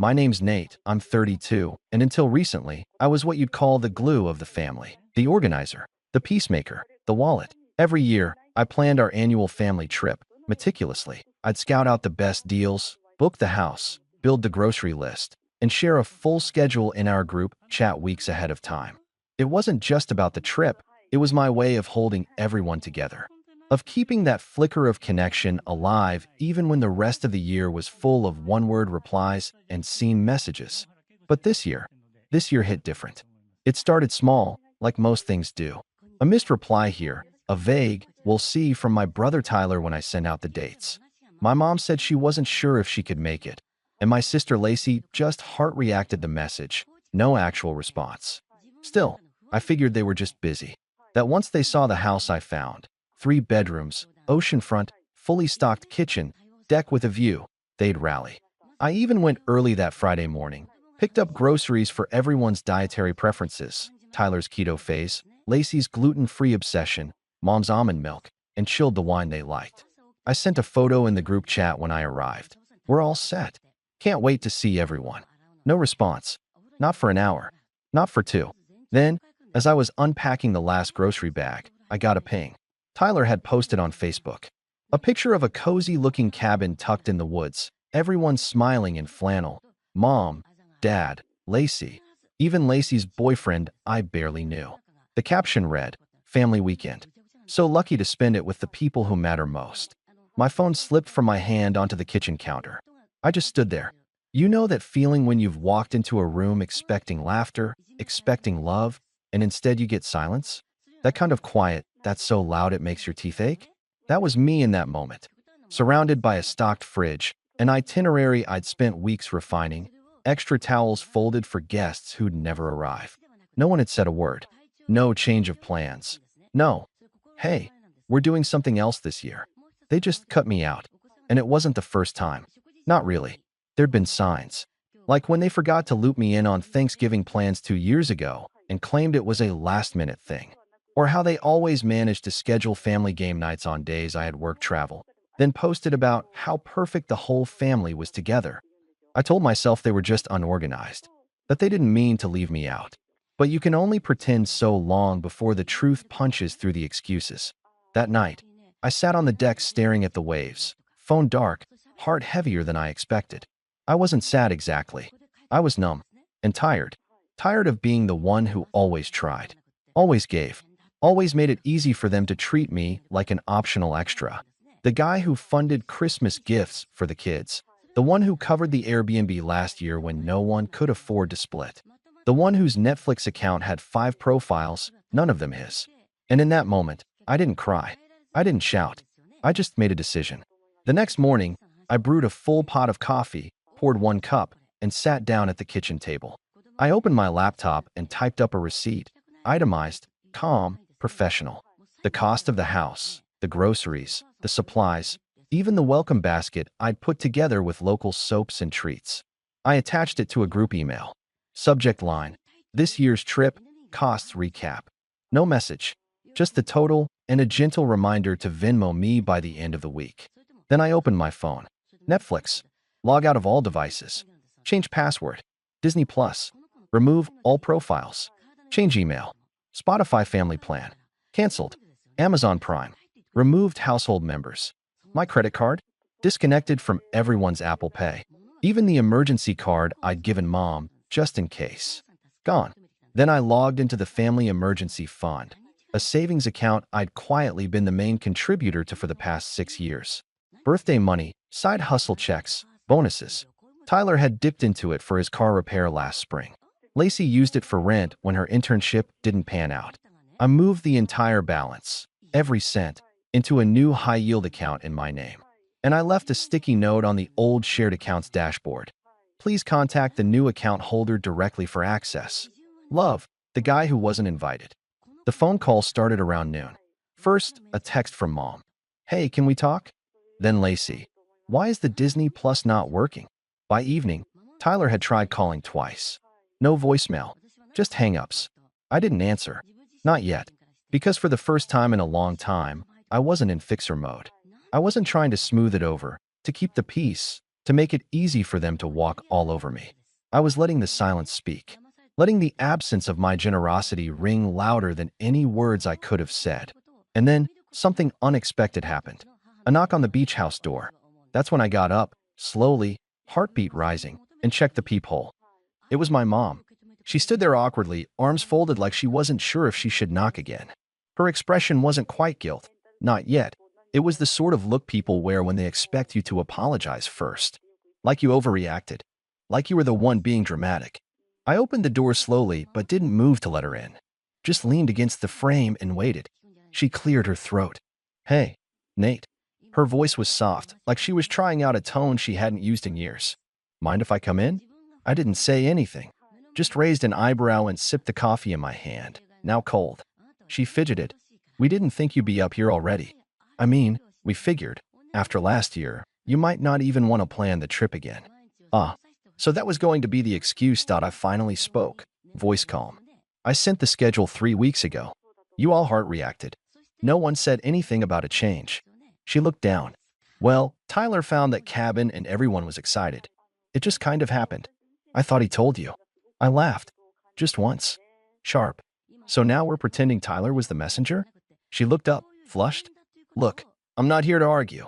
My name's Nate, I'm 32, and until recently, I was what you'd call the glue of the family, the organizer, the peacemaker, the wallet. Every year, I planned our annual family trip meticulously. I'd scout out the best deals, book the house, build the grocery list, and share a full schedule in our group chat weeks ahead of time. It wasn't just about the trip, it was my way of holding everyone together, of keeping that flicker of connection alive even when the rest of the year was full of one-word replies and seen messages. But this year hit different. It started small, like most things do. A missed reply here, a vague, "we'll see" from my brother Tyler when I sent out the dates. My mom said she wasn't sure if she could make it, and my sister Lacey just heart-reacted the message, no actual response. Still, I figured they were just busy. That once they saw the house I found, 3 bedrooms, oceanfront, fully stocked kitchen, deck with a view, they'd rally. I even went early that Friday morning, picked up groceries for everyone's dietary preferences, Tyler's keto phase, Lacey's gluten-free obsession, Mom's almond milk, and chilled the wine they liked. I sent a photo in the group chat when I arrived. We're all set. Can't wait to see everyone. No response. Not for an hour. Not for two. Then, as I was unpacking the last grocery bag, I got a ping. Tyler had posted on Facebook. A picture of a cozy-looking cabin tucked in the woods, everyone smiling in flannel. Mom, Dad, Lacey, even Lacey's boyfriend I barely knew. The caption read, "Family weekend. So lucky to spend it with the people who matter most." My phone slipped from my hand onto the kitchen counter. I just stood there. You know that feeling when you've walked into a room expecting laughter, expecting love, and instead you get silence? That kind of quiet that's so loud it makes your teeth ache? That was me in that moment. Surrounded by a stocked fridge, an itinerary I'd spent weeks refining, extra towels folded for guests who'd never arrive. No one had said a word. No change of plans. No, "Hey, we're doing something else this year." They just cut me out. And it wasn't the first time. Not really. There'd been signs. Like when they forgot to loop me in on Thanksgiving plans 2 years ago and claimed it was a last-minute thing. Or how they always managed to schedule family game nights on days I had work travel, then posted about how perfect the whole family was together. I told myself they were just unorganized, that they didn't mean to leave me out. But you can only pretend so long before the truth punches through the excuses. That night, I sat on the deck staring at the waves, phone dark, heart heavier than I expected. I wasn't sad exactly. I was numb and tired. Tired of being the one who always tried, always gave, always made it easy for them to treat me like an optional extra. The guy who funded Christmas gifts for the kids. The one who covered the Airbnb last year when no one could afford to split. The one whose Netflix account had 5 profiles, none of them his. And in that moment, I didn't cry. I didn't shout. I just made a decision. The next morning, I brewed a full pot of coffee, poured 1 cup, and sat down at the kitchen table. I opened my laptop and typed up a receipt, itemized, calm, professional. The cost of the house, the groceries, the supplies, even the welcome basket I'd put together with local soaps and treats. I attached it to a group email. Subject line, "This year's trip, costs recap." No message, just the total and a gentle reminder to Venmo me by the end of the week. Then I opened my phone. Netflix. Log out of all devices. Change password. Disney Plus. Remove all profiles. Change email. Spotify family plan. Canceled. Amazon Prime. Removed household members. My credit card? Disconnected from everyone's Apple Pay. Even the emergency card I'd given Mom, just in case. Gone. Then I logged into the Family Emergency Fund, a savings account I'd quietly been the main contributor to for the past 6 years. Birthday money, side hustle checks, bonuses. Tyler had dipped into it for his car repair last spring. Lacey used it for rent when her internship didn't pan out. I moved the entire balance, every cent, into a new high-yield account in my name. And I left a sticky note on the old shared accounts dashboard. Please contact the new account holder directly for access. Love, the guy who wasn't invited. The phone call started around noon. First, a text from Mom. "Hey, can we talk?" Then Lacey. "Why is the Disney Plus not working?" By evening, Tyler had tried calling twice. No voicemail, just hang-ups. I didn't answer. Not yet. Because for the first time in a long time, I wasn't in fixer mode. I wasn't trying to smooth it over, to keep the peace. to make it easy for them to walk all over me. I was letting the silence speak, letting the absence of my generosity ring louder than any words I could have said. And then something unexpected happened. A knock on the beach house door. That's when I got up, slowly, heartbeat rising, and checked the peephole. It was my mom. She stood there awkwardly, arms folded like she wasn't sure if she should knock again. Her expression wasn't quite guilt. Not yet. It was the sort of look people wear when they expect you to apologize first. Like you overreacted. Like you were the one being dramatic. I opened the door slowly, but didn't move to let her in. Just leaned against the frame and waited. She cleared her throat. "Hey, Nate." Her voice was soft, like she was trying out a tone she hadn't used in years. "Mind if I come in?" I didn't say anything. Just raised an eyebrow and sipped the coffee in my hand, now cold. She fidgeted. "We didn't think you'd be up here already. I mean, we figured, after last year, you might not even want to plan the trip again." Ah, so that was going to be the excuse. I finally spoke, voice calm. "I sent the schedule 3 weeks ago. You all heart reacted. No one said anything about a change." She looked down. "Well, Tyler found that cabin and everyone was excited. It just kind of happened. I thought he told you." I laughed. "Just once." Sharp. "So now we're pretending Tyler was the messenger?" She looked up, flushed. "Look, I'm not here to argue.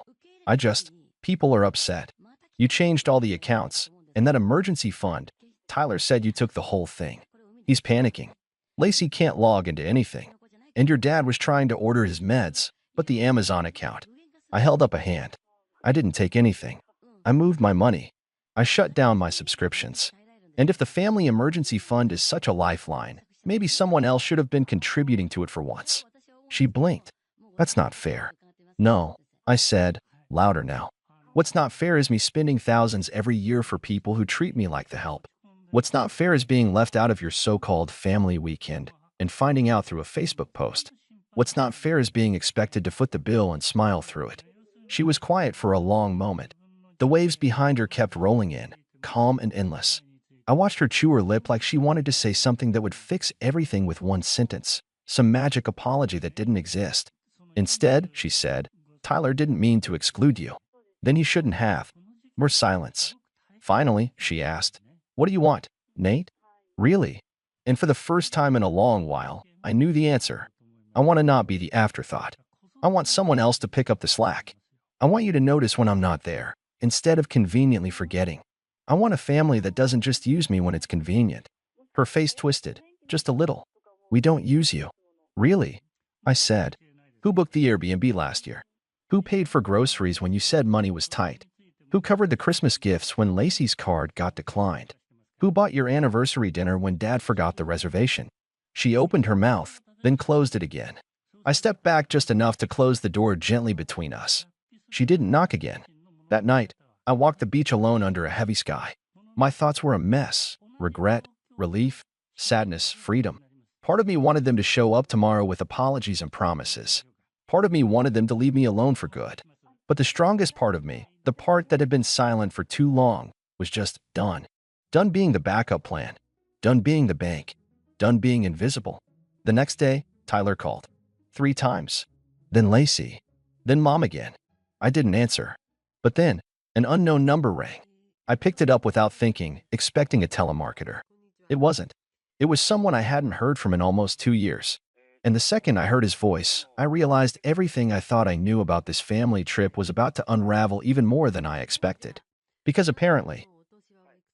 People are upset. You changed all the accounts, and that emergency fund, Tyler said you took the whole thing. He's panicking. Lacey can't log into anything. And your dad was trying to order his meds, but the Amazon account." I held up a hand. "I didn't take anything. I moved my money. I shut down my subscriptions. And if the family emergency fund is such a lifeline, maybe someone else should have been contributing to it for once." She blinked. "That's not fair." "No," I said, louder now. "What's not fair is me spending thousands every year for people who treat me like the help. What's not fair is being left out of your so-called family weekend and finding out through a Facebook post. What's not fair is being expected to foot the bill and smile through it." She was quiet for a long moment. The waves behind her kept rolling in, calm and endless. I watched her chew her lip like she wanted to say something that would fix everything with one sentence, some magic apology that didn't exist. "Instead," she said, "Tyler didn't mean to exclude you." "Then he shouldn't have." More silence. Finally, she asked, "What do you want, Nate?" "Really?" And for the first time in a long while, I knew the answer. "I want to not be the afterthought. I want someone else to pick up the slack. I want you to notice when I'm not there, instead of conveniently forgetting. I want a family that doesn't just use me when it's convenient." Her face twisted, just a little. "We don't use you." "Really?" I said. "Who booked the Airbnb last year? Who paid for groceries when you said money was tight? Who covered the Christmas gifts when Lacey's card got declined? Who bought your anniversary dinner when Dad forgot the reservation?" She opened her mouth, then closed it again. I stepped back just enough to close the door gently between us. She didn't knock again. That night, I walked the beach alone under a heavy sky. My thoughts were a mess. Regret, relief, sadness, freedom. Part of me wanted them to show up tomorrow with apologies and promises. Part of me wanted them to leave me alone for good. But the strongest part of me, the part that had been silent for too long, was just done. Done being the backup plan. Done being the bank. Done being invisible. The next day, Tyler called. 3 times. Then Lacey. Then Mom again. I didn't answer. But then, an unknown number rang. I picked it up without thinking, expecting a telemarketer. It wasn't. It was someone I hadn't heard from in almost 2 years. And the second I heard his voice, I realized everything I thought I knew about this family trip was about to unravel even more than I expected. Because apparently,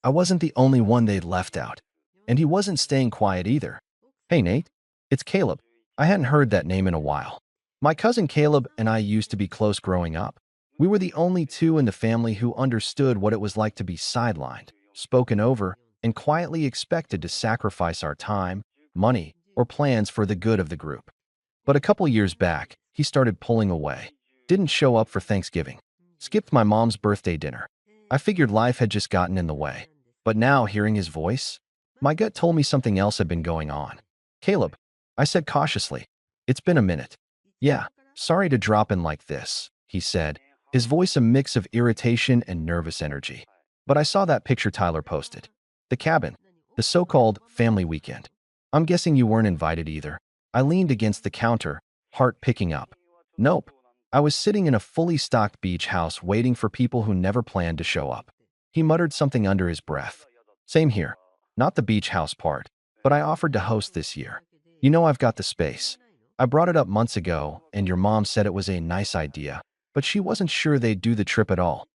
I wasn't the only one they'd left out. And he wasn't staying quiet either. "Hey, Nate. It's Caleb." I hadn't heard that name in a while. My cousin Caleb and I used to be close growing up. We were the only two in the family who understood what it was like to be sidelined, spoken over, and quietly expected to sacrifice our time, money, or plans for the good of the group. But a couple years back, he started pulling away. Didn't show up for Thanksgiving. Skipped my mom's birthday dinner. I figured life had just gotten in the way. But now, hearing his voice, my gut told me something else had been going on. "Caleb," I said cautiously, "it's been a minute." "Yeah, sorry to drop in like this," he said, his voice a mix of irritation and nervous energy. "But I saw that picture Tyler posted. The cabin. The so-called family weekend. I'm guessing you weren't invited either." I leaned against the counter, heart picking up. "Nope." I was sitting in a fully stocked beach house waiting for people who never planned to show up. He muttered something under his breath. Same here. Not the beach house part, but I offered to host this year. You know I've got the space. I brought it up months ago, and your mom said it was a nice idea, but she wasn't sure they'd do the trip at all.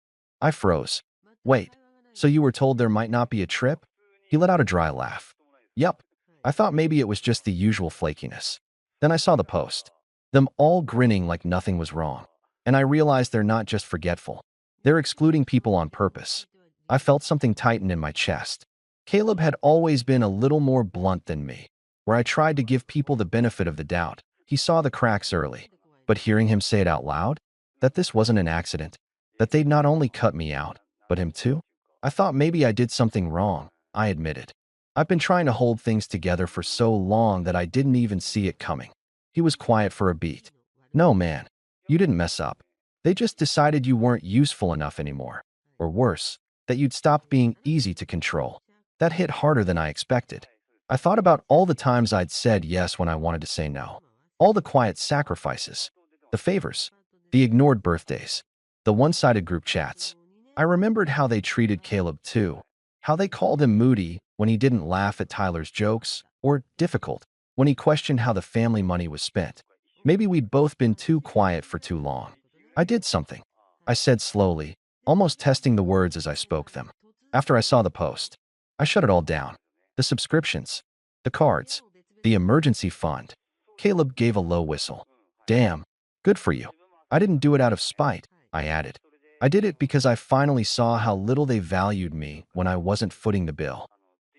I froze. Wait, so you were told there might not be a trip? He let out a dry laugh. Yup. I thought maybe it was just the usual flakiness. Then I saw the post. Them all grinning like nothing was wrong. And I realized they're not just forgetful. They're excluding people on purpose. I felt something tighten in my chest. Caleb had always been a little more blunt than me, where I tried to give people the benefit of the doubt. He saw the cracks early. But hearing him say it out loud, that this wasn't an accident, that they'd not only cut me out, but him too? I thought maybe I did something wrong, I admitted. I've been trying to hold things together for so long that I didn't even see it coming. He was quiet for a beat. No, man, you didn't mess up. They just decided you weren't useful enough anymore. Or worse, that you'd stopped being easy to control. That hit harder than I expected. I thought about all the times I'd said yes when I wanted to say no. All the quiet sacrifices. The favors. The ignored birthdays. The one-sided group chats. I remembered how they treated Caleb too. How they called him moody when he didn't laugh at Tyler's jokes, or difficult when he questioned how the family money was spent. Maybe we'd both been too quiet for too long. I did something. I said slowly, almost testing the words as I spoke them. After I saw the post, I shut it all down. The subscriptions, the cards, the emergency fund. Caleb gave a low whistle. Damn, good for you. I didn't do it out of spite, I added. I did it because I finally saw how little they valued me when I wasn't footing the bill.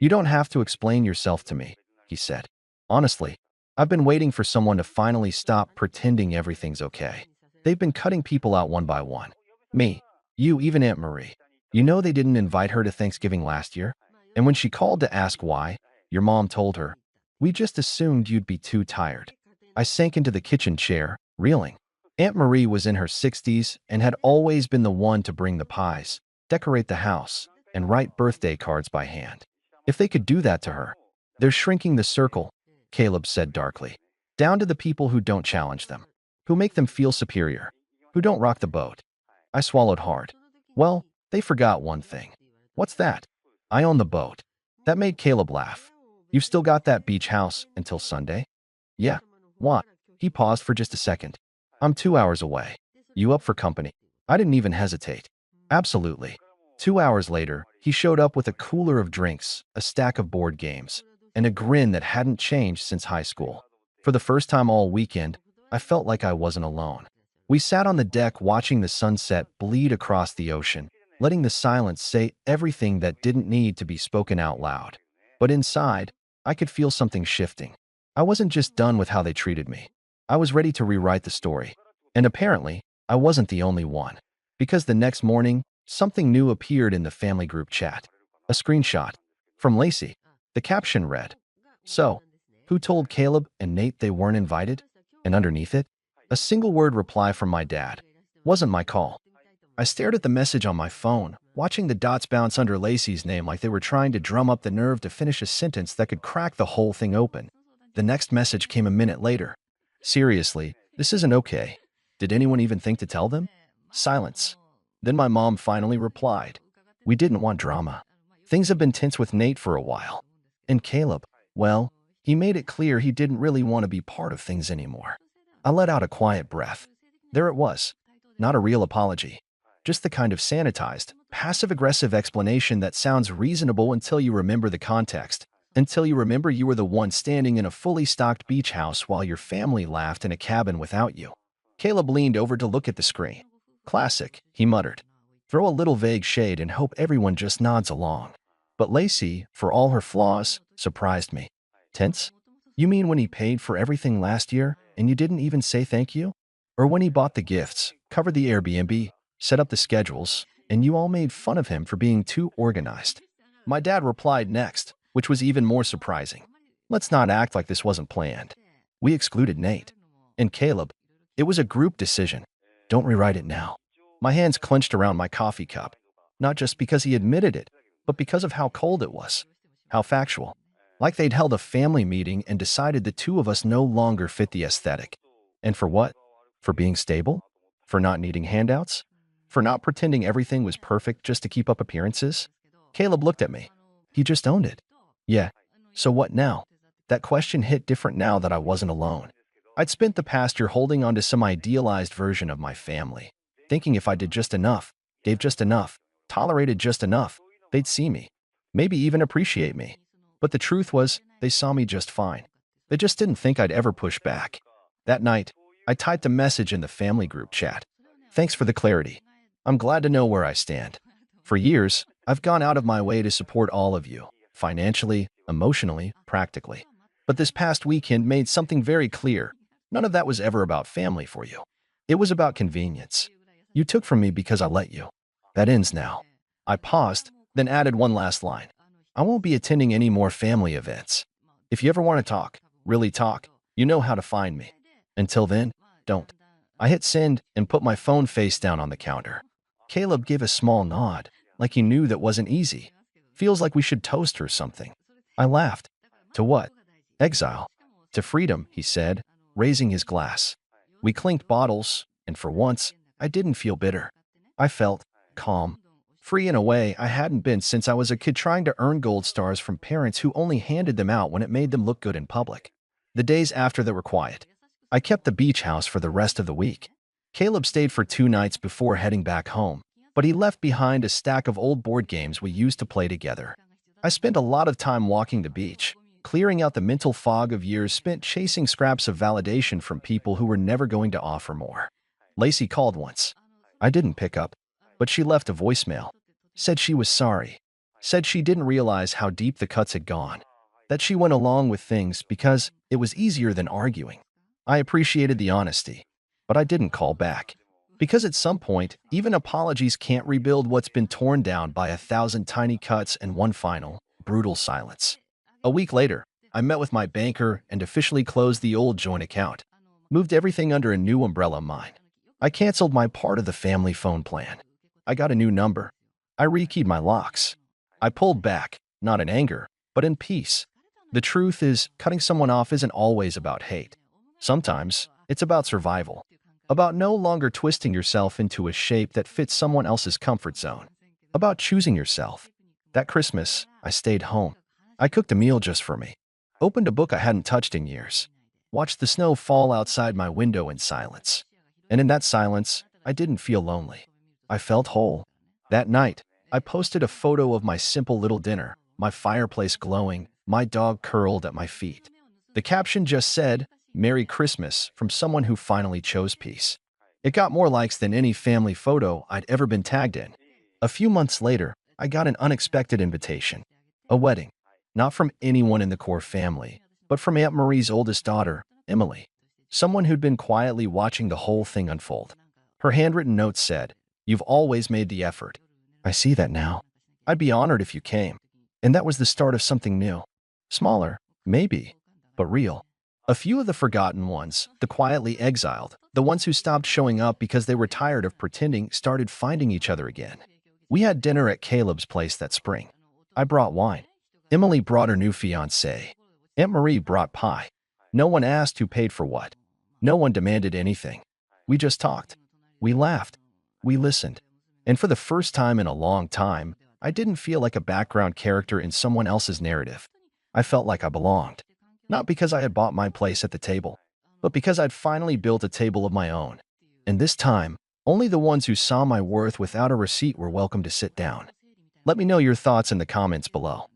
You don't have to explain yourself to me, he said. Honestly, I've been waiting for someone to finally stop pretending everything's okay. They've been cutting people out one by one. Me, you, even Aunt Marie. You know they didn't invite her to Thanksgiving last year? And when she called to ask why, your mom told her, "We just assumed you'd be too tired." I sank into the kitchen chair, reeling. Aunt Marie was in her 60s and had always been the one to bring the pies, decorate the house, and write birthday cards by hand. If they could do that to her, they're shrinking the circle, Caleb said darkly, down to the people who don't challenge them, who make them feel superior, who don't rock the boat. I swallowed hard. Well, they forgot one thing. What's that? I own the boat. That made Caleb laugh. You've still got that beach house until Sunday? Yeah. What? He paused for just a second. I'm 2 hours away. You up for company? I didn't even hesitate. Absolutely. 2 hours later, he showed up with a cooler of drinks, a stack of board games, and a grin that hadn't changed since high school. For the first time all weekend, I felt like I wasn't alone. We sat on the deck watching the sunset bleed across the ocean, letting the silence say everything that didn't need to be spoken out loud. But inside, I could feel something shifting. I wasn't just done with how they treated me. I was ready to rewrite the story. And apparently, I wasn't the only one. Because the next morning, something new appeared in the family group chat. A screenshot. From Lacey. The caption read, "So, who told Caleb and Nate they weren't invited?" And underneath it, a single word reply from my dad. Wasn't my call. I stared at the message on my phone, watching the dots bounce under Lacey's name like they were trying to drum up the nerve to finish a sentence that could crack the whole thing open. The next message came a minute later. Seriously, this isn't okay. Did anyone even think to tell them? Silence. Then my mom finally replied. We didn't want drama. Things have been tense with Nate for a while. And Caleb, well, he made it clear he didn't really want to be part of things anymore. I let out a quiet breath. There it was. Not a real apology. Just the kind of sanitized, passive-aggressive explanation that sounds reasonable until you remember the context. Until you remember you were the one standing in a fully stocked beach house while your family laughed in a cabin without you. Caleb leaned over to look at the screen. Classic, he muttered. Throw a little vague shade and hope everyone just nods along. But Lacey, for all her flaws, surprised me. Tense? You mean when he paid for everything last year and you didn't even say thank you? Or when he bought the gifts, covered the Airbnb, set up the schedules, and you all made fun of him for being too organized? My dad replied next, which was even more surprising. Let's not act like this wasn't planned. We excluded Nate. And Caleb, it was a group decision. Don't rewrite it now. My hands clenched around my coffee cup, not just because he admitted it, but because of how cold it was, how factual. Like they'd held a family meeting and decided the two of us no longer fit the aesthetic. And for what? For being stable? For not needing handouts? For not pretending everything was perfect just to keep up appearances? Caleb looked at me. He just owned it. Yeah. So what now? That question hit different now that I wasn't alone. I'd spent the past year holding on to some idealized version of my family, thinking if I did just enough, gave just enough, tolerated just enough, they'd see me, maybe even appreciate me. But the truth was, they saw me just fine. They just didn't think I'd ever push back. That night, I typed a message in the family group chat. Thanks for the clarity. I'm glad to know where I stand. For years, I've gone out of my way to support all of you, financially, emotionally, practically. But this past weekend made something very clear. None of that was ever about family for you. It was about convenience. You took from me because I let you. That ends now. I paused, then added one last line. I won't be attending any more family events. If you ever want to talk, really talk, you know how to find me. Until then, don't. I hit send and put my phone face down on the counter. Caleb gave a small nod, like he knew that wasn't easy. Feels like we should toast or something. I laughed. To what? Exile. To freedom, he said, raising his glass. We clinked bottles, and for once, I didn't feel bitter. I felt calm. Free in a way I hadn't been since I was a kid trying to earn gold stars from parents who only handed them out when it made them look good in public. The days after that were quiet. I kept the beach house for the rest of the week. Caleb stayed for 2 nights before heading back home, but he left behind a stack of old board games we used to play together. I spent a lot of time walking the beach, clearing out the mental fog of years spent chasing scraps of validation from people who were never going to offer more. Lacey called once. I didn't pick up, but she left a voicemail. Said she was sorry. Said she didn't realize how deep the cuts had gone. That she went along with things because it was easier than arguing. I appreciated the honesty, but I didn't call back. Because at some point, even apologies can't rebuild what's been torn down by 1,000 tiny cuts and one final, brutal silence. A week later, I met with my banker and officially closed the old joint account. Moved everything under a new umbrella mine. I canceled my part of the family phone plan. I got a new number. I rekeyed my locks. I pulled back, not in anger, but in peace. The truth is, cutting someone off isn't always about hate. Sometimes, it's about survival. About no longer twisting yourself into a shape that fits someone else's comfort zone. About choosing yourself. That Christmas, I stayed home. I cooked a meal just for me. Opened a book I hadn't touched in years. Watched the snow fall outside my window in silence. And in that silence, I didn't feel lonely. I felt whole. That night, I posted a photo of my simple little dinner, my fireplace glowing, my dog curled at my feet. The caption just said, "Merry Christmas," from someone who finally chose peace. It got more likes than any family photo I'd ever been tagged in. A few months later, I got an unexpected invitation. A wedding. Not from anyone in the core family, but from Aunt Marie's oldest daughter, Emily. Someone who'd been quietly watching the whole thing unfold. Her handwritten note said, "You've always made the effort. I see that now. I'd be honored if you came." And that was the start of something new. Smaller, maybe, but real. A few of the forgotten ones, the quietly exiled, the ones who stopped showing up because they were tired of pretending, started finding each other again. We had dinner at Caleb's place that spring. I brought wine. Emily brought her new fiancé. Aunt Marie brought pie. No one asked who paid for what. No one demanded anything. We just talked. We laughed. We listened. And for the first time in a long time, I didn't feel like a background character in someone else's narrative. I felt like I belonged. Not because I had bought my place at the table, but because I'd finally built a table of my own. And this time, only the ones who saw my worth without a receipt were welcome to sit down. Let me know your thoughts in the comments below.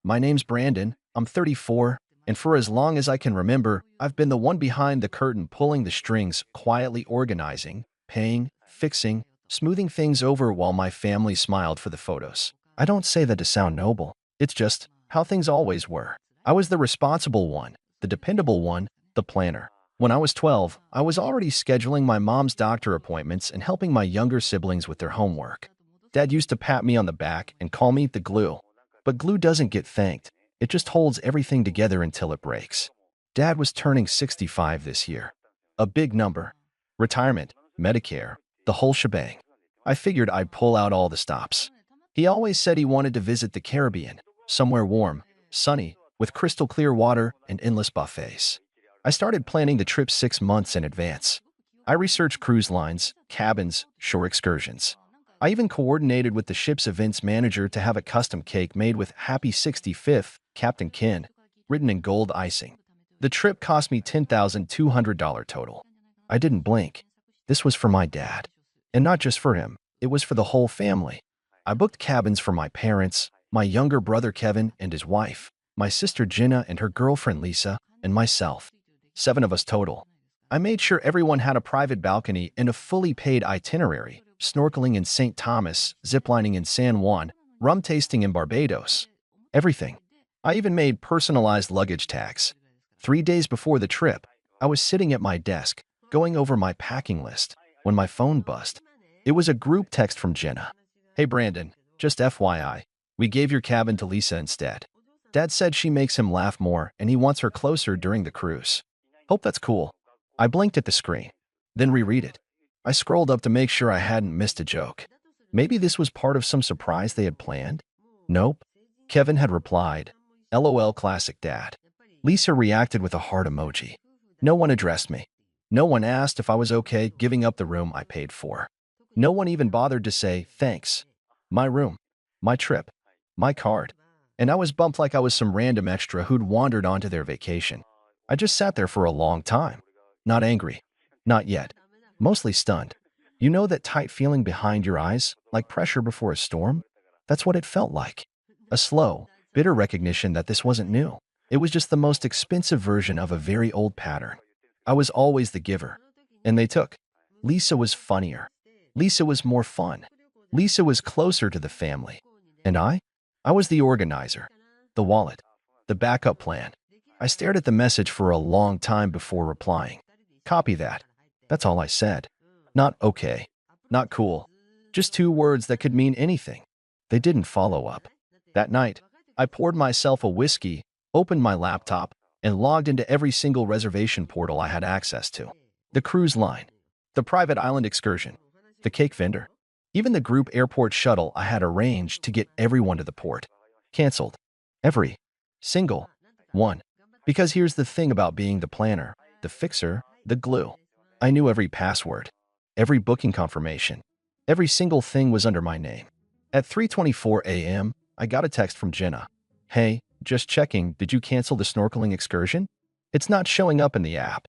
My name's Brandon, I'm 34, and for as long as I can remember, I've been the one behind the curtain pulling the strings, quietly organizing, paying, fixing, smoothing things over while my family smiled for the photos. I don't say that to sound noble, it's just how things always were. I was the responsible one, the dependable one, the planner. When I was 12, I was already scheduling my mom's doctor appointments and helping my younger siblings with their homework. Dad used to pat me on the back and call me the glue. But glue doesn't get thanked. It just holds everything together until it breaks. Dad was turning 65 this year. A big number. Retirement, Medicare, the whole shebang. I figured I'd pull out all the stops. He always said he wanted to visit the Caribbean, somewhere warm, sunny, with crystal clear water and endless buffets. I started planning the trip 6 months in advance. I researched cruise lines, cabins, shore excursions. I even coordinated with the ship's events manager to have a custom cake made with Happy 65th, Captain Kin, written in gold icing. The trip cost me $10,200 total. I didn't blink. This was for my dad. And not just for him, it was for the whole family. I booked cabins for my parents, my younger brother Kevin and his wife, my sister Jenna and her girlfriend Lisa, and myself. 7 of us total. I made sure everyone had a private balcony and a fully paid itinerary, snorkeling in St. Thomas, ziplining in San Juan, rum tasting in Barbados. Everything. I even made personalized luggage tags. 3 days before the trip, I was sitting at my desk, going over my packing list, when my phone buzzed. It was a group text from Jenna. "Hey Brandon, just FYI, we gave your cabin to Lisa instead. Dad said she makes him laugh more and he wants her closer during the cruise. Hope that's cool." I blinked at the screen, then reread it. I scrolled up to make sure I hadn't missed a joke. Maybe this was part of some surprise they had planned? Nope. Kevin had replied, "LOL classic dad." Lisa reacted with a heart emoji. No one addressed me. No one asked if I was okay giving up the room I paid for. No one even bothered to say thanks. My room, my trip, my card. And I was bumped like I was some random extra who'd wandered onto their vacation. I just sat there for a long time. Not angry. Not yet. Mostly stunned. You know that tight feeling behind your eyes, like pressure before a storm? That's what it felt like. A slow, bitter recognition that this wasn't new. It was just the most expensive version of a very old pattern. I was always the giver. And they took. Lisa was funnier. Lisa was more fun. Lisa was closer to the family. And I was the organizer, the wallet, the backup plan. I stared at the message for a long time before replying. Copy that. That's all I said. Not okay. Not cool. Just 2 words that could mean anything. They didn't follow up. That night, I poured myself a whiskey, opened my laptop, and logged into every single reservation portal I had access to. The cruise line, the private island excursion, the cake vendor, even the group airport shuttle I had arranged to get everyone to the port. Canceled. Every single one. Because here's the thing about being the planner, the fixer, the glue. I knew every password, every booking confirmation. Every single thing was under my name. At 3:24 a.m., I got a text from Jenna. "Hey, just checking, did you cancel the snorkeling excursion? It's not showing up in the app."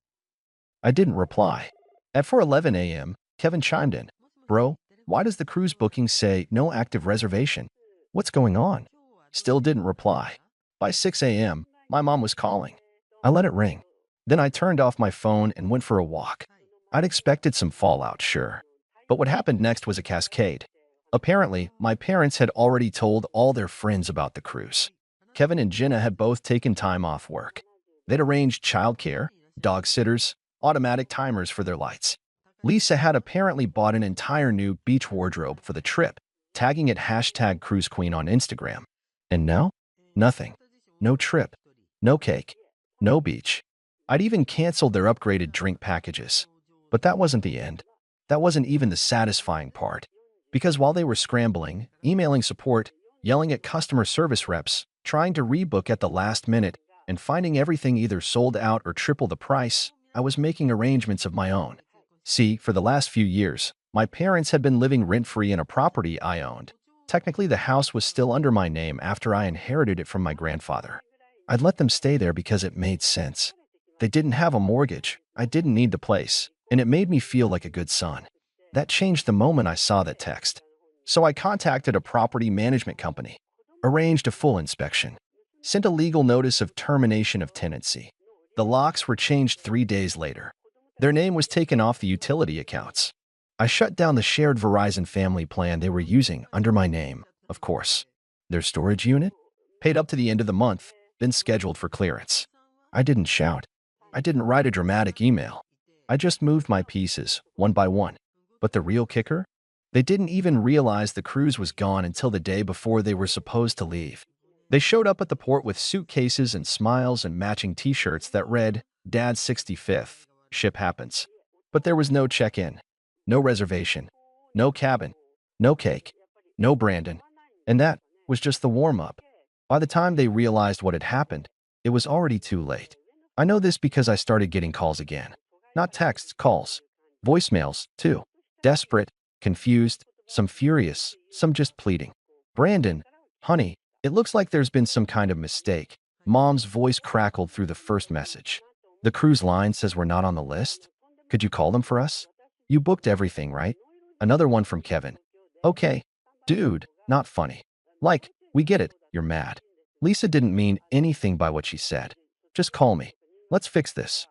I didn't reply. At 4:11 a.m., Kevin chimed in. "Bro, why does the cruise booking say no active reservation? What's going on?" Still didn't reply. By 6 a.m., my mom was calling. I let it ring. Then I turned off my phone and went for a walk. I'd expected some fallout, sure. But what happened next was a cascade. Apparently, my parents had already told all their friends about the cruise. Kevin and Jenna had both taken time off work. They'd arranged childcare, dog sitters, automatic timers for their lights. Lisa had apparently bought an entire new beach wardrobe for the trip, tagging it #CruiseQueen on Instagram. And now? Nothing. No trip. No cake. No beach. I'd even canceled their upgraded drink packages. But that wasn't the end. That wasn't even the satisfying part. Because while they were scrambling, emailing support, yelling at customer service reps, trying to rebook at the last minute, and finding everything either sold out or triple the price, I was making arrangements of my own. See, for the last few years, my parents had been living rent-free in a property I owned. Technically, the house was still under my name after I inherited it from my grandfather. I'd let them stay there because it made sense. They didn't have a mortgage, I didn't need the place, and it made me feel like a good son. That changed the moment I saw that text. So I contacted a property management company, arranged a full inspection, sent a legal notice of termination of tenancy. The locks were changed 3 days later. Their name was taken off the utility accounts. I shut down the shared Verizon family plan they were using under my name, of course. Their storage unit? Paid up to the end of the month, been scheduled for clearance. I didn't shout. I didn't write a dramatic email. I just moved my pieces, one by one. But the real kicker? They didn't even realize the cruise was gone until the day before they were supposed to leave. They showed up at the port with suitcases and smiles and matching t-shirts that read, "Dad's 65th, ship happens." But there was no check-in, no reservation, no cabin, no cake, no Brandon. And that was just the warm-up. By the time they realized what had happened, it was already too late. I know this because I started getting calls again. Not texts, calls. Voicemails, too. Desperate, confused, some furious, some just pleading. Brandon, honey, it looks like there's been some kind of mistake. Mom's voice crackled through the first message. The cruise line says we're not on the list? Could you call them for us? You booked everything, right? Another one from Kevin. Okay. Dude, not funny. Like, we get it, you're mad. Lisa didn't mean anything by what she said. Just call me. Let's fix this.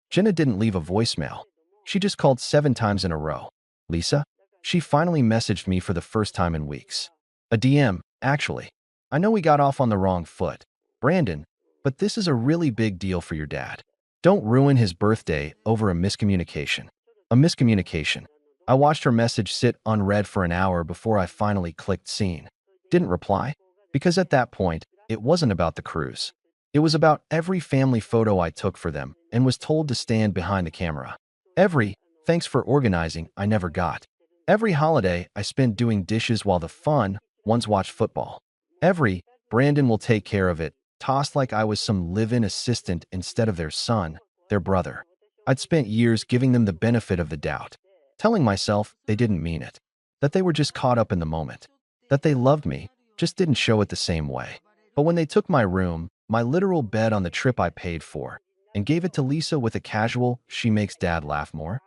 Jenna didn't leave a voicemail. She just called 7 times in a row. Lisa? She finally messaged me for the first time in weeks. A DM, actually. I know we got off on the wrong foot, Brandon, but this is a really big deal for your dad. Don't ruin his birthday over a miscommunication. A miscommunication. I watched her message sit unread for an hour before I finally clicked seen. Didn't reply, because at that point, it wasn't about the cruise. It was about every family photo I took for them and was told to stand behind the camera. Every, thanks for organizing, I never got. Every holiday I spent doing dishes while the fun ones watched football. Every, Brandon will take care of it, tossed like I was some live-in assistant instead of their son, their brother. I'd spent years giving them the benefit of the doubt, telling myself they didn't mean it, that they were just caught up in the moment, that they loved me, just didn't show it the same way. But when they took my room, my literal bed on the trip I paid for, and gave it to Lisa with a casual, she makes dad laugh more,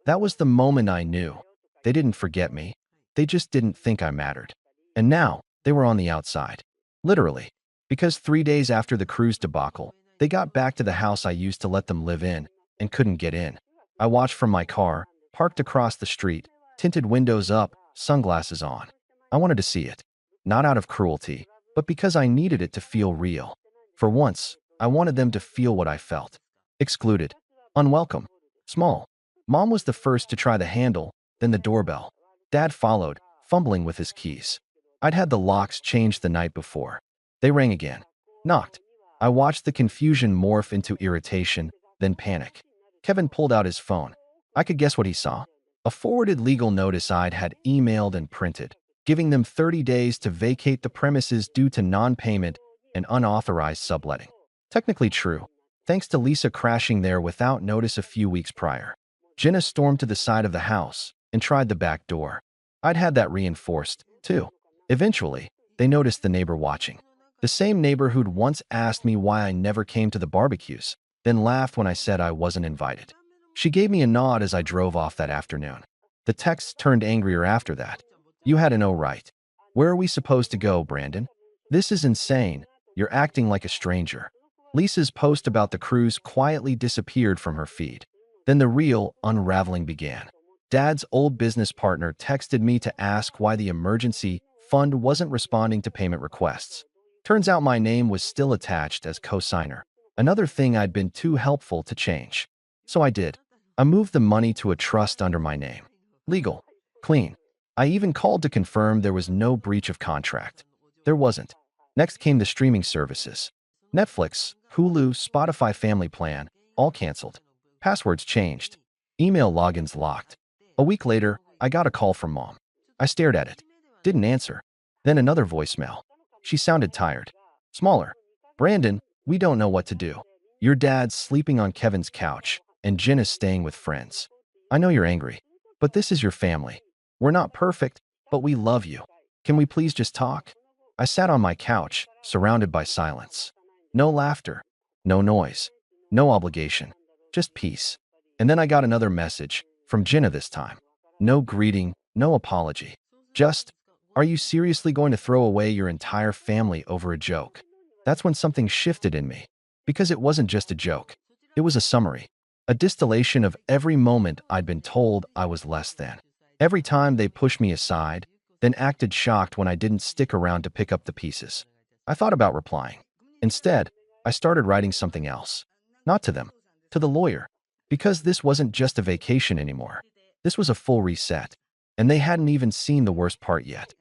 that was the moment I knew. They didn't forget me. They just didn't think I mattered. And now, they were on the outside. Literally. Because 3 days after the cruise debacle, they got back to the house I used to let them live in, and couldn't get in. I watched from my car, parked across the street, tinted windows up, sunglasses on. I wanted to see it. Not out of cruelty, but because I needed it to feel real. For once, I wanted them to feel what I felt. Excluded. Unwelcome. Small. Mom was the first to try the handle, then the doorbell. Dad followed, fumbling with his keys. I'd had the locks changed the night before. They rang again. Knocked. I watched the confusion morph into irritation, then panic. Kevin pulled out his phone. I could guess what he saw. A forwarded legal notice I'd had emailed and printed, giving them 30 days to vacate the premises due to non-payment and unauthorized subletting. Technically true, thanks to Lisa crashing there without notice a few weeks prior. Jenna stormed to the side of the house and tried the back door. I'd had that reinforced, too. Eventually, they noticed the neighbor watching. The same neighbor who'd once asked me why I never came to the barbecues, then laughed when I said I wasn't invited. She gave me a nod as I drove off that afternoon. The texts turned angrier after that. You had no right. Where are we supposed to go, Brandon? This is insane. You're acting like a stranger. Lisa's post about the cruise quietly disappeared from her feed. Then the real unraveling began. Dad's old business partner texted me to ask why the emergency fund wasn't responding to payment requests. Turns out my name was still attached as co-signer. Another thing I'd been too helpful to change. So I did. I moved the money to a trust under my name. Legal. Clean. I even called to confirm there was no breach of contract. There wasn't. Next came the streaming services. Netflix, Hulu, Spotify Family Plan, all canceled. Passwords changed. Email logins locked. A week later, I got a call from Mom. I stared at it. Didn't answer. Then another voicemail. She sounded tired. Smaller. Brandon, we don't know what to do. Your dad's sleeping on Kevin's couch, and Jen is staying with friends. I know you're angry, but this is your family. We're not perfect, but we love you. Can we please just talk? I sat on my couch, surrounded by silence. No laughter. No noise. No obligation. Just peace. And then I got another message, from Jenna this time. No greeting, no apology. Just, are you seriously going to throw away your entire family over a joke? That's when something shifted in me. Because it wasn't just a joke. It was a summary. A distillation of every moment I'd been told I was less than. Every time they pushed me aside, then acted shocked when I didn't stick around to pick up the pieces. I thought about replying. Instead, I started writing something else. Not to them. To the lawyer. Because this wasn't just a vacation anymore. This was a full reset. And they hadn't even seen the worst part yet.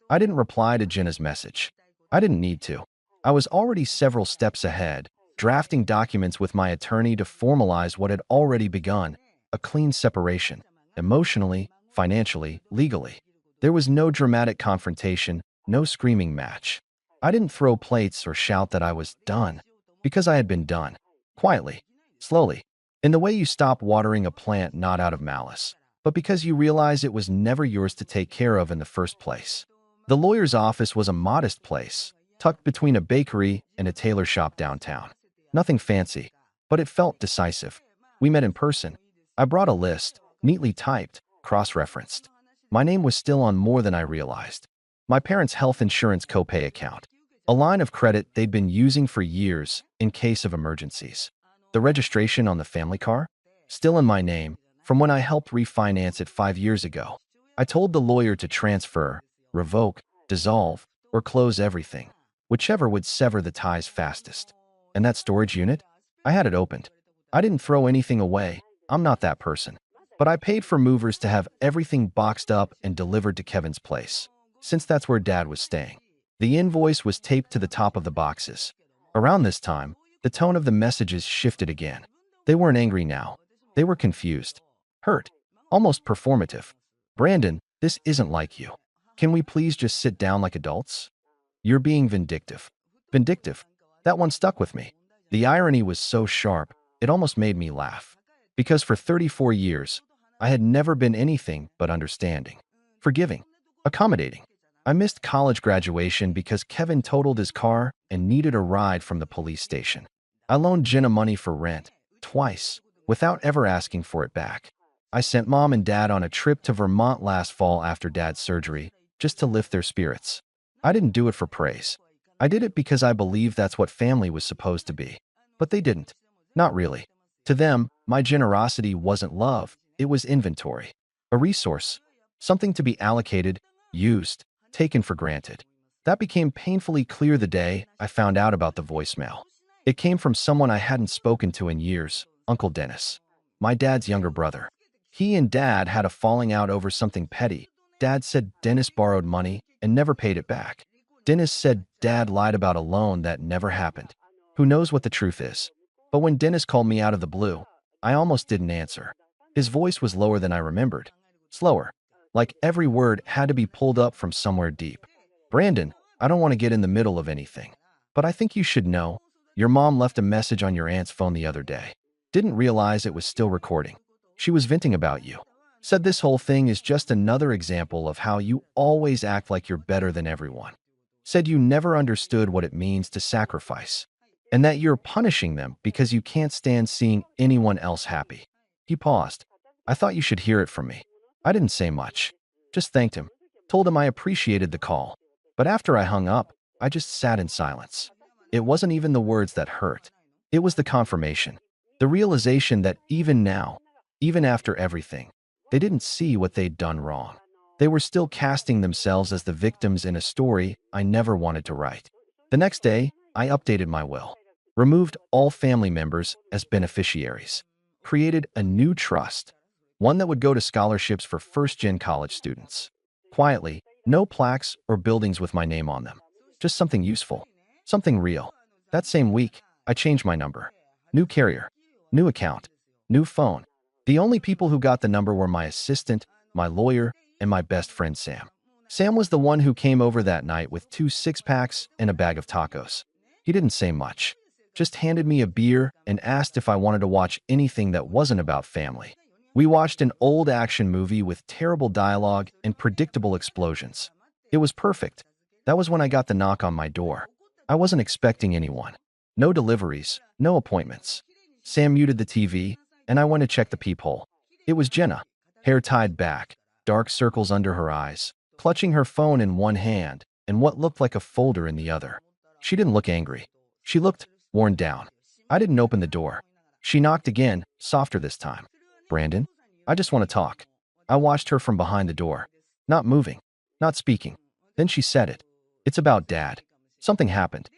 I didn't reply to Jenna's message. I didn't need to. I was already several steps ahead, drafting documents with my attorney to formalize what had already begun, a clean separation, emotionally, financially, legally. There was no dramatic confrontation, no screaming match. I didn't throw plates or shout that I was done, because I had been done. Quietly, slowly. In the way you stop watering a plant not out of malice, but because you realize it was never yours to take care of in the first place. The lawyer's office was a modest place, tucked between a bakery and a tailor shop downtown. Nothing fancy, but it felt decisive. We met in person. I brought a list, neatly typed, cross-referenced. My name was still on more than I realized. My parents' health insurance copay account, a line of credit they'd been using for years in case of emergencies. The registration on the family car, still in my name, from when I helped refinance it 5 years ago. I told the lawyer to transfer, revoke, dissolve, or close everything, whichever would sever the ties fastest. And that storage unit? I had it opened. I didn't throw anything away. I'm not that person. But I paid for movers to have everything boxed up and delivered to Kevin's place, since that's where Dad was staying. The invoice was taped to the top of the boxes. Around this time, the tone of the messages shifted again. They weren't angry now. They were confused, hurt, almost performative. Brandon, this isn't like you. Can we please just sit down like adults? You're being vindictive. Vindictive. That one stuck with me. The irony was so sharp, it almost made me laugh. Because for 34 years, I had never been anything but understanding, forgiving, accommodating. I missed college graduation because Kevin totaled his car and needed a ride from the police station. I loaned Jenna money for rent, twice, without ever asking for it back. I sent Mom and Dad on a trip to Vermont last fall after Dad's surgery, just to lift their spirits. I didn't do it for praise. I did it because I believed that's what family was supposed to be. But they didn't. Not really. To them, my generosity wasn't love, it was inventory. A resource. Something to be allocated, used, taken for granted. That became painfully clear the day I found out about the voicemail. It came from someone I hadn't spoken to in years, Uncle Dennis, my dad's younger brother. He and Dad had a falling out over something petty. Dad said Dennis borrowed money and never paid it back. Dennis said Dad lied about a loan that never happened. Who knows what the truth is? But when Dennis called me out of the blue, I almost didn't answer. His voice was lower than I remembered. Slower. Like every word had to be pulled up from somewhere deep. Brandon, I don't want to get in the middle of anything, but I think you should know. Your mom left a message on your aunt's phone the other day. Didn't realize it was still recording. She was venting about you. Said this whole thing is just another example of how you always act like you're better than everyone. Said you never understood what it means to sacrifice, and that you're punishing them because you can't stand seeing anyone else happy. He paused. I thought you should hear it from me. I didn't say much. Just thanked him. Told him I appreciated the call. But after I hung up, I just sat in silence. It wasn't even the words that hurt. It was the confirmation. The realization that even now, even after everything, they didn't see what they'd done wrong. They were still casting themselves as the victims in a story I never wanted to write. The next day, I updated my will. Removed all family members as beneficiaries. Created a new trust. One that would go to scholarships for first-gen college students. Quietly, no plaques or buildings with my name on them. Just something useful. Something real. That same week, I changed my number. New carrier. New account. New phone. The only people who got the number were my assistant, my lawyer, and my best friend Sam. Sam was the one who came over that night with 2 six-packs and a bag of tacos. He didn't say much. Just handed me a beer and asked if I wanted to watch anything that wasn't about family. We watched an old action movie with terrible dialogue and predictable explosions. It was perfect. That was when I got the knock on my door. I wasn't expecting anyone. No deliveries, no appointments. Sam muted the TV, and I went to check the peephole. It was Jenna, hair tied back, dark circles under her eyes, clutching her phone in one hand and what looked like a folder in the other. She didn't look angry. She looked worn down. I didn't open the door. She knocked again, softer this time. Brandon, I just want to talk. I watched her from behind the door, not moving, not speaking. Then she said it. It's about Dad. Something happened.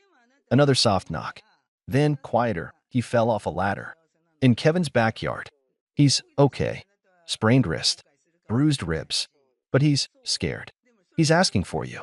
Another soft knock. Then, quieter, he fell off a ladder. In Kevin's backyard. He's okay. Sprained wrist. Bruised ribs. But he's scared. He's asking for you.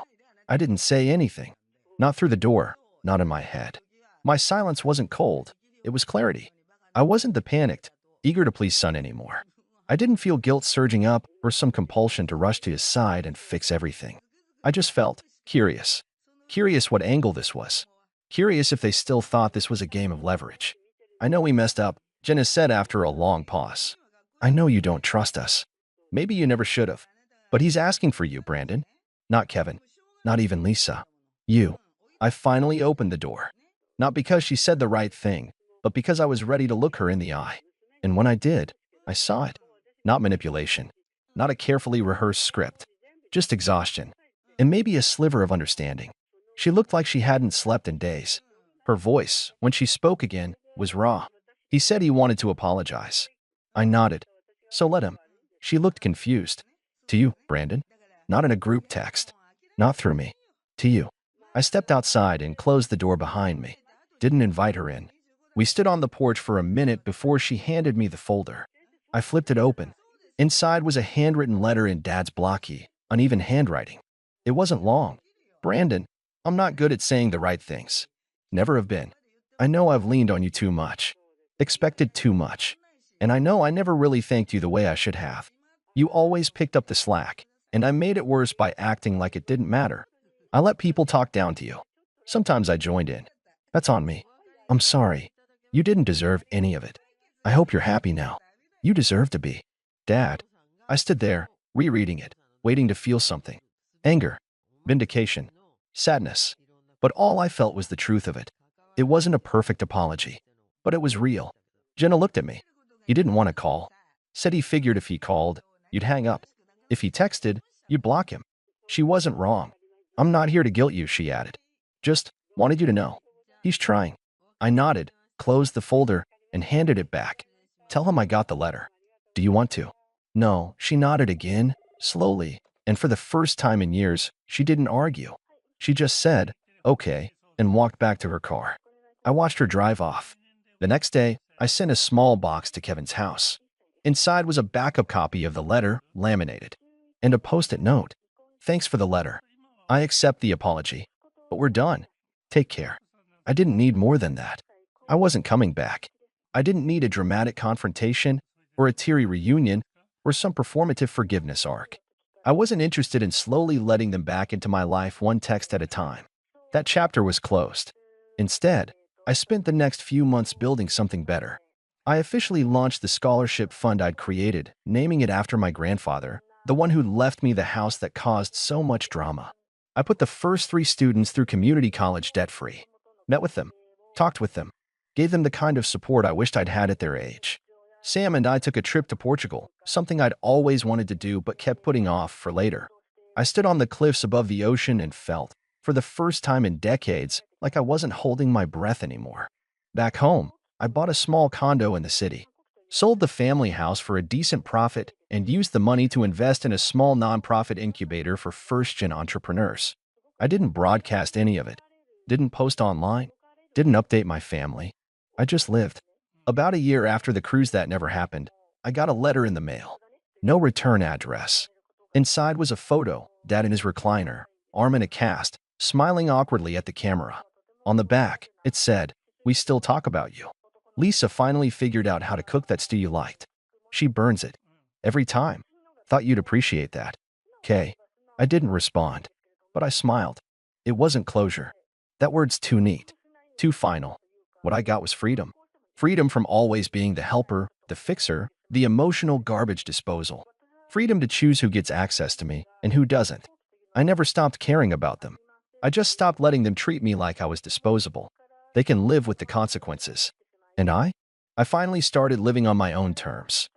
I didn't say anything. Not through the door, not in my head. My silence wasn't cold. It was clarity. I wasn't the panicked, eager to please son anymore. I didn't feel guilt surging up or some compulsion to rush to his side and fix everything. I just felt curious. Curious what angle this was. Curious if they still thought this was a game of leverage. I know we messed up, Jenna said after a long pause. I know you don't trust us. Maybe you never should have. But he's asking for you, Brandon. Not Kevin. Not even Lisa. You. I finally opened the door. Not because she said the right thing, but because I was ready to look her in the eye. And when I did, I saw it. Not manipulation. Not a carefully rehearsed script. Just exhaustion. And maybe a sliver of understanding. She looked like she hadn't slept in days. Her voice, when she spoke again, was raw. He said he wanted to apologize. I nodded. So let him. She looked confused. To you, Brandon? Not in a group text. Not through me. To you. I stepped outside and closed the door behind me. Didn't invite her in. We stood on the porch for a minute before she handed me the folder. I flipped it open. Inside was a handwritten letter in Dad's blocky, uneven handwriting. It wasn't long. Brandon, I'm not good at saying the right things. Never have been. I know I've leaned on you too much. Expected too much. And I know I never really thanked you the way I should have. You always picked up the slack, and I made it worse by acting like it didn't matter. I let people talk down to you. Sometimes I joined in. That's on me. I'm sorry. You didn't deserve any of it. I hope you're happy now. You deserve to be. Dad. I stood there, rereading it, waiting to feel something. Anger. Vindication. Sadness. But all I felt was the truth of it. It wasn't a perfect apology, but it was real. Jenna looked at me. He didn't want to call. Said he figured if he called, you'd hang up. If he texted, you'd block him. She wasn't wrong. I'm not here to guilt you, she added. Just wanted you to know. He's trying. I nodded, closed the folder, and handed it back. Tell him I got the letter. Do you want to? No, she nodded again, slowly, and for the first time in years, she didn't argue. She just said, okay, and walked back to her car. I watched her drive off. The next day, I sent a small box to Kevin's house. Inside was a backup copy of the letter, laminated, and a post-it note. Thanks for the letter. I accept the apology, but we're done. Take care. I didn't need more than that. I wasn't coming back. I didn't need a dramatic confrontation or a teary reunion or some performative forgiveness arc. I wasn't interested in slowly letting them back into my life one text at a time. That chapter was closed. Instead, I spent the next few months building something better. I officially launched the scholarship fund I'd created, naming it after my grandfather, the one who left me the house that caused so much drama. I put the first 3 students through community college debt-free. Met with them, talked with them, gave them the kind of support I wished I'd had at their age. Sam and I took a trip to Portugal, something I'd always wanted to do but kept putting off for later. I stood on the cliffs above the ocean and felt, for the first time in decades, like I wasn't holding my breath anymore. Back home, I bought a small condo in the city, sold the family house for a decent profit, and used the money to invest in a small nonprofit incubator for first-gen entrepreneurs. I didn't broadcast any of it, didn't post online, didn't update my family. I just lived. About a year after the cruise that never happened, I got a letter in the mail. No return address. Inside was a photo, Dad in his recliner, arm in a cast, smiling awkwardly at the camera. On the back, it said, "We still talk about you. Lisa finally figured out how to cook that stew you liked. She burns it. Every time. Thought you'd appreciate that. K." I didn't respond, but I smiled. It wasn't closure. That word's too neat. Too final. What I got was freedom. Freedom from always being the helper, the fixer, the emotional garbage disposal. Freedom to choose who gets access to me and who doesn't. I never stopped caring about them. I just stopped letting them treat me like I was disposable. They can live with the consequences. And I? I finally started living on my own terms.